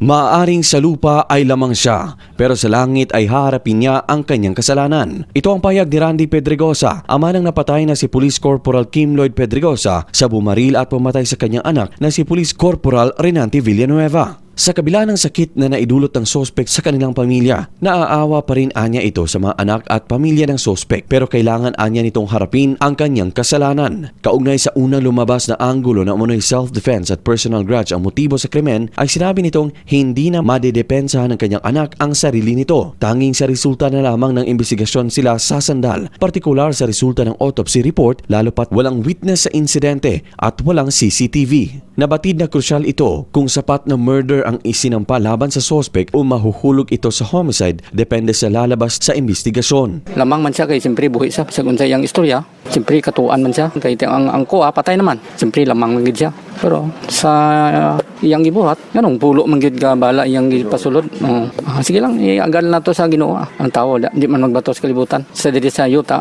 Maaaring sa lupa ay lamang siya, pero sa langit ay haharapin niya ang kanyang kasalanan. Ito ang pahayag ni Randy Pedregosa, ama ng napatay na si Police Corporal Kim Lloyd Pedregosa sa bumaril at pumatay sa kanyang anak na si Police Corporal Renante Villanueva. Sa kabila ng sakit na naidulot ng sospek sa kanilang pamilya, naaawa pa rin anya ito sa mga anak at pamilya ng sospek, pero kailangan anya nitong harapin ang kanyang kasalanan. Kaugnay sa unang lumabas na anggulo na umunoy self-defense at personal grudge ang motibo sa krimen, ay sinabi nitong hindi na madedepensahan ng kanyang anak ang sarili nito. Tanging sa resulta na lamang ng investigasyon sila sasandal, partikular sa resulta ng autopsy report, lalo pat walang witness sa insidente at walang CCTV. Nabatid na krusyal ito kung sapat na murder ang isinampa laban sa sospek o mahuhulog ito sa homicide, depende sa lalabas sa investigasyon. Lamang man siya kay siyempre buhi siya sa unsay yang istorya. Siyempre katuan man siya kay ang kuha patay naman. Siyempre lamang man gid siya. Pero sa iyang gibuhat, nganong pulo man gid ka bala iyang gipasulod. Sige lang iagal na to sa Ginoo. Ang tao di man magbato sa kalibutan. Sa diri sa yuta,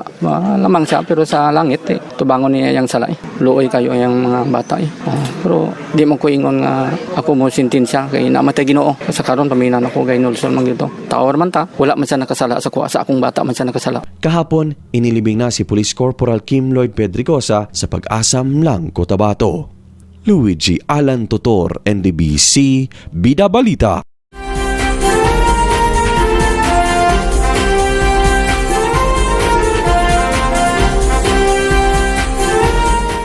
lamang siya pero sa langit tubangon niya yang sala. Luoy kayo yang mga bata. Pero di man ko ingon nga ako mo sentensya kay namatay Ginoo. Sa karon paminan ako kay Nolson man gito. Tao man ta, wala man siya nakasala sa kuha sa akong bata man siya nakasala. Kahapon, inilibing na si Police Corporal Kim Lloyd Pedregosa sa Pag-asam lang, Cotabato. Luigi Alan Tutor, NDBC, Bida Balita.